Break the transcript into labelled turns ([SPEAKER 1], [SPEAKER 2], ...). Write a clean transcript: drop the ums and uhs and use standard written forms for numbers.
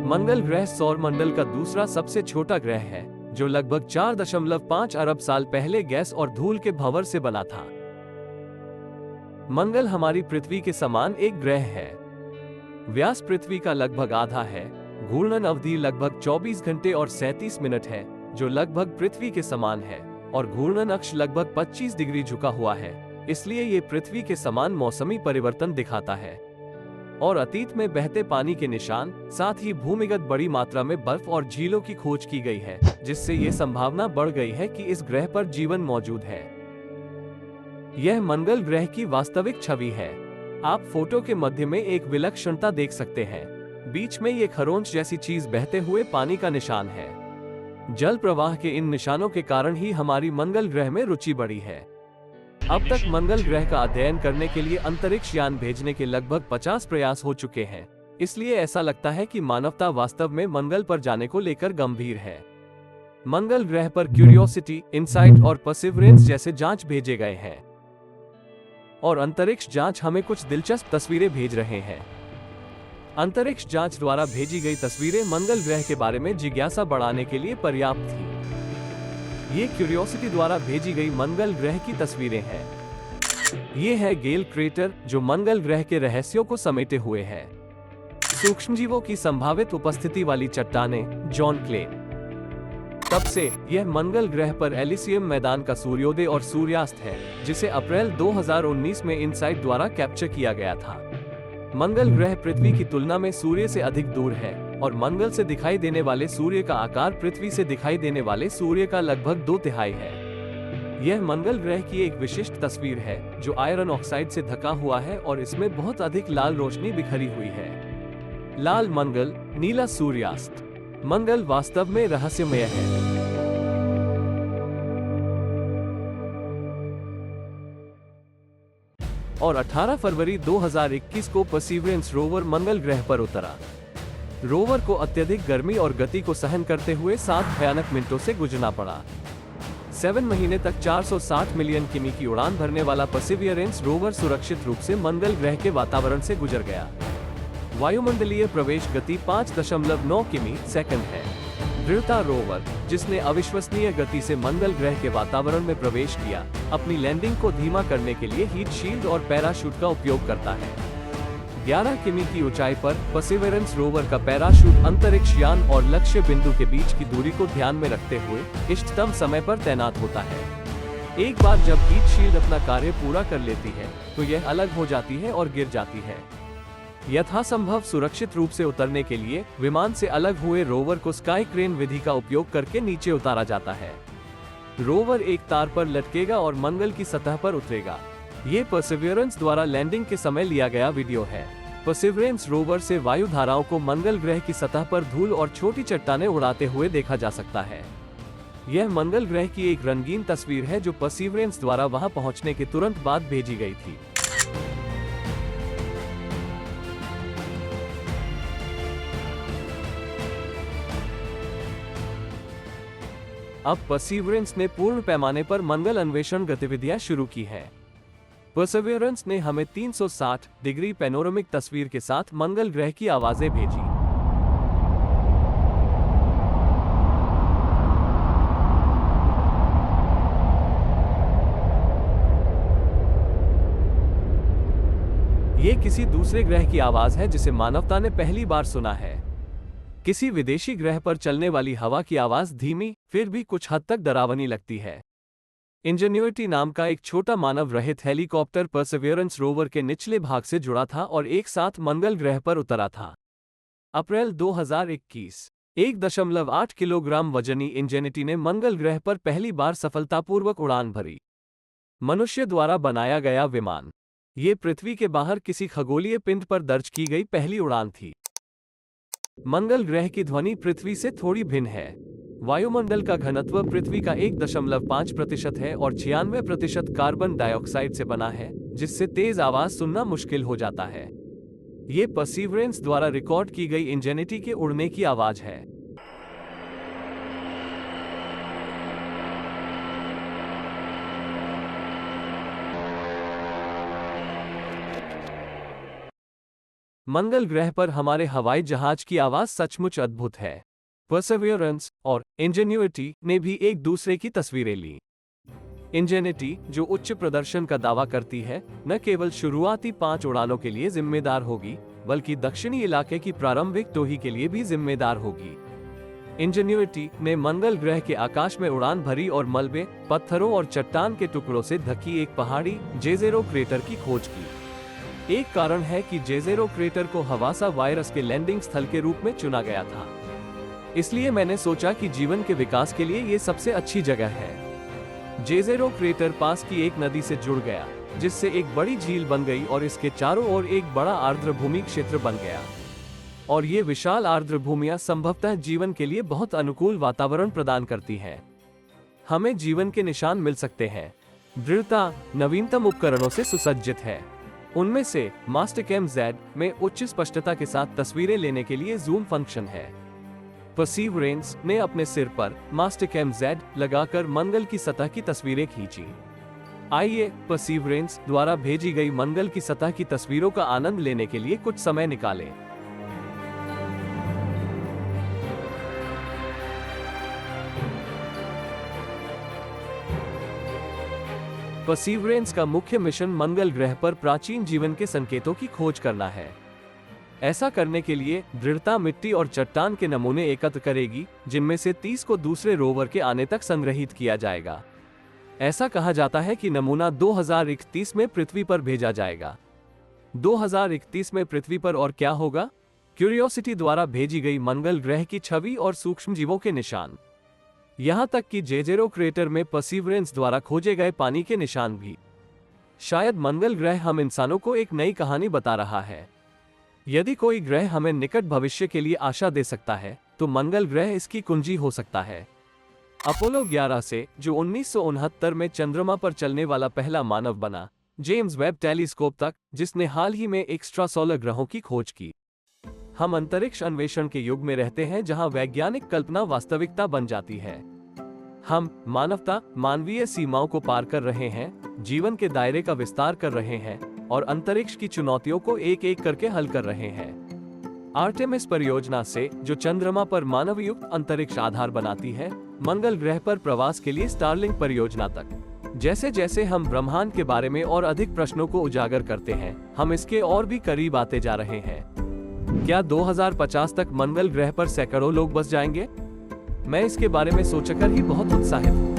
[SPEAKER 1] मंगल ग्रह सौर मंडल का दूसरा सबसे छोटा ग्रह है, जो लगभग 4.5 अरब साल पहले गैस और धूल के भंवर से बना था। मंगल हमारी पृथ्वी के समान एक ग्रह है। व्यास पृथ्वी का लगभग आधा है। घूर्णन अवधि लगभग 24 घंटे और 37 मिनट है, जो लगभग पृथ्वी के समान है, और घूर्णन अक्ष लगभग 25 डिग्री झुका हुआ है, इसलिए ये पृथ्वी के समान मौसमी परिवर्तन दिखाता है। और अतीत में बहते पानी के निशान, साथ ही भूमिगत बड़ी मात्रा में बर्फ और झीलों की खोज की गई है, जिससे ये संभावना बढ़ गई है कि इस ग्रह पर जीवन मौजूद है। यह मंगल ग्रह की वास्तविक छवि है। आप फोटो के मध्य में एक विलक्षणता देख सकते हैं। बीच में ये खरोंच जैसी चीज बहते हुए पानी का निशान है। जल प्रवाह के इन निशानों के कारण ही हमारी मंगल ग्रह में रुचि बढ़ी है। अब तक मंगल ग्रह का अध्ययन करने के लिए अंतरिक्ष यान भेजने के लगभग 50 प्रयास हो चुके हैं, इसलिए ऐसा लगता है कि मानवता वास्तव में मंगल पर जाने को लेकर गंभीर है। मंगल ग्रह पर क्यूरियोसिटी, इनसाइट और परसिवरेंस जैसे जांच भेजे गए हैं, और अंतरिक्ष जांच हमें कुछ दिलचस्प तस्वीरें भेज रहे हैं। अंतरिक्ष जांच द्वारा भेजी गई तस्वीरें मंगल ग्रह के बारे में जिज्ञासा बढ़ाने के लिए पर्याप्त थी। ये क्यूरियोसिटी द्वारा भेजी गई मंगल ग्रह की तस्वीरें हैं। ये है गेल क्रेटर, जो मंगल ग्रह के रहस्यों को समेटे हुए है। सूक्ष्मजीवों की संभावित उपस्थिति वाली चट्टानें, जॉन क्ले। तब से यह मंगल ग्रह पर एलिसियम मैदान का सूर्योदय और सूर्यास्त है, जिसे अप्रैल 2019 में इनसाइट द्वारा कैप्चर किया गया था। मंगल ग्रह पृथ्वी की तुलना में सूर्य से अधिक दूर है, और मंगल से दिखाई देने वाले सूर्य का आकार पृथ्वी से दिखाई देने वाले सूर्य का लगभग 2/3 है। यह मंगल ग्रह की एक विशिष्ट तस्वीर है, जो आयरन ऑक्साइड से ढका हुआ है और इसमें बहुत अधिक लाल रोशनी बिखरी हुई है। लाल मंगल, नीला सूर्यास्त। मंगल वास्तव में रहस्यमय है। और 18 फरवरी 2021 को परसिवरेंस रोवर मंगल ग्रह पर उतरा। रोवर को अत्यधिक गर्मी और गति को सहन करते हुए 7 भयानक मिनटों से गुजरना पड़ा। 7 महीने तक 460 मिलियन किमी की उड़ान भरने वाला परसिवरेंस रोवर सुरक्षित रूप से मंगल ग्रह के वातावरण से गुजर गया। वायुमंडलीय प्रवेश गति 5.9 किमी सेकंड है। दृढ़ता रोवर, जिसने अविश्वसनीय गति से मंगल ग्रह के वातावरण में प्रवेश किया, अपनी लैंडिंग को धीमा करने के लिए हीट शील्ड और पैराशूट का उपयोग करता है। 11 किमी की ऊंचाई पर परसिवरेंस रोवर का पैराशूट अंतरिक्ष यान और लक्ष्य बिंदु के बीच की दूरी को ध्यान में रखते हुए इष्टतम समय पर तैनात होता है। एक बार जब हीट शील्ड अपना कार्य पूरा कर लेती है, तो यह अलग हो जाती है और गिर जाती है। यथासंभव सुरक्षित रूप से उतरने के लिए विमान से अलग हुए रोवर को स्काई क्रेन विधि का उपयोग करके नीचे उतारा जाता है। रोवर एक तार पर लटकेगा और मंगल की सतह पर उतरेगा। ये परसिवरेंस द्वारा लैंडिंग के समय लिया गया वीडियो है। परसिवरेंस रोवर से वायु धाराओं को मंगल ग्रह की सतह पर धूल और छोटी चट्टानें उड़ाते हुए देखा जा सकता है। यह मंगल ग्रह की एक रंगीन तस्वीर है, जो परसिवरेंस द्वारा वहां पहुंचने के तुरंत बाद भेजी गई थी। अब परसिवरेंस ने पूर्ण पैमाने पर मंगल अन्वेषण गतिविधियां शुरू की हैं। परसिवरेंस ने हमें 360 डिग्री पैनोरामिक तस्वीर के साथ मंगल ग्रह की आवाजें भेजी। ये किसी दूसरे ग्रह की आवाज है जिसे मानवता ने पहली बार सुना है। किसी विदेशी ग्रह पर चलने वाली हवा की आवाज धीमी, फिर भी कुछ हद तक डरावनी लगती है। इंजेन्युइटी नाम का एक छोटा मानव रहित हेलीकॉप्टर परसिवरेंस रोवर के निचले भाग से जुड़ा था और एक साथ मंगल ग्रह पर उतरा था। अप्रैल 2021। 1.8 किलोग्राम वजनी इंजेनिटी ने मंगल ग्रह पर पहली बार सफलतापूर्वक उड़ान भरी। मनुष्य द्वारा बनाया गया विमान। ये पृथ्वी के बाहर किसी खगोलीय पिंड पर दर्ज की गई पहली उड़ान थी। मंगल ग्रह की ध्वनि पृथ्वी से थोड़ी भिन्न है। वायुमंडल का घनत्व पृथ्वी का 1.5% है और 96% कार्बन डाइऑक्साइड से बना है, जिससे तेज आवाज सुनना मुश्किल हो जाता है। ये परसिवरेंस द्वारा रिकॉर्ड की गई इंजेनिटी के उड़ने की आवाज है। मंगल ग्रह पर हमारे हवाई जहाज की आवाज सचमुच अद्भुत है। परसेवरेंस और इंजेन्युइटी ने भी एक दूसरे की तस्वीरें ली। इंजेनिटी, जो उच्च प्रदर्शन का दावा करती है, न केवल शुरुआती 5 उड़ानों के लिए जिम्मेदार होगी, बल्कि दक्षिणी इलाके की प्रारंभिक टोही के लिए भी जिम्मेदार होगी। इंजेन्युइटी ने मंगल ग्रह के आकाश में उड़ान भरी और मलबे, पत्थरों और चट्टान के टुकड़ों से ढकी एक पहाड़ी जेजेरो क्रेटर की खोज की। एक कारण है कि जेजेरो क्रेटर को हवासा वायरस के लैंडिंग स्थल के रूप में चुना गया था। इसलिए मैंने सोचा कि जीवन के विकास के लिए ये सबसे अच्छी जगह है। जेजेरो क्रेटर पास की एक नदी से जुड़ गया, जिससे एक बड़ी झील बन गई और इसके चारों ओर एक बड़ा आर्द्र भूमि क्षेत्र बन गया। और ये विशाल आर्द्र भूमियां संभवतः जीवन के लिए बहुत अनुकूल वातावरण प्रदान करती हैं। हमें जीवन के निशान मिल सकते हैं। दृढ़ता नवीनतम उपकरणों से सुसज्जित है। उनमें से मास्टरकैम Z में उच्च स्पष्टता के साथ तस्वीरें लेने के लिए जूम फंक्शन है। परसीवरेंस ने अपने सिर पर मास्टरकैम Z लगाकर मंगल की सतह की तस्वीरें खींची। आइए परसीवरेंस द्वारा भेजी गई मंगल की सतह की तस्वीरों का आनंद लेने के लिए कुछ समय निकालें। परसीवरेंस का मुख्य मिशन मंगल ग्रह पर प्राचीन जीवन के संकेतों की खोज करना है। ऐसा करने के लिए दृढ़ता मिट्टी और चट्टान के नमूने एकत्र करेगी, जिनमें से 30 को दूसरे रोवर के आने तक संग्रहित किया जाएगा। ऐसा कहा जाता है कि नमूना 2031 में पृथ्वी पर भेजा जाएगा। 2031 में पृथ्वी पर और क्या होगा? क्यूरियोसिटी द्वारा भेजी गई मंगल ग्रह की छवि और सूक्ष्मजीवों के निशान। यहां तक कि जेजेरो क्रेटर में परसीवरेंस द्वारा खोजे गए पानी के निशान भी। शायद मंगल ग्रह हम इंसानों को एक नई कहानी बता रहा है। यदि कोई ग्रह हमें निकट भविष्य के लिए आशा दे सकता है, तो मंगल ग्रह इसकी कुंजी हो सकता है। अपोलो 11 से, जो 1969 में चंद्रमा पर चलने वाला पहला मानव बना, जेम्स वेब टेलीस्कोप तक, जिसने हाल ही में एक्स्ट्रासोलर ग्रहों की खोज की। हम अंतरिक्ष अन्वेषण के युग में रहते हैं जहां वैज्ञानिक कल्पना वास्तविकता बन जाती है। हम मानवता मानवीय सीमाओं को पार कर रहे हैं, जीवन के दायरे का विस्तार कर रहे हैं और अंतरिक्ष की चुनौतियों को एक एक करके हल कर रहे हैं। आर्टेमिस परियोजना से, जो चंद्रमा पर मानव युक्त अंतरिक्ष आधार बनाती है, मंगल ग्रह पर प्रवास के लिए स्टारलिंक परियोजना तक, जैसे जैसे हम ब्रह्मांड के बारे में और अधिक प्रश्नों को उजागर करते हैं, हम इसके और भी करीब आते जा रहे हैं। क्या 2050 तक मंगल ग्रह पर सैकड़ों लोग बस जाएंगे? मैं इसके बारे में सोचकर ही बहुत उत्साहित हूँ।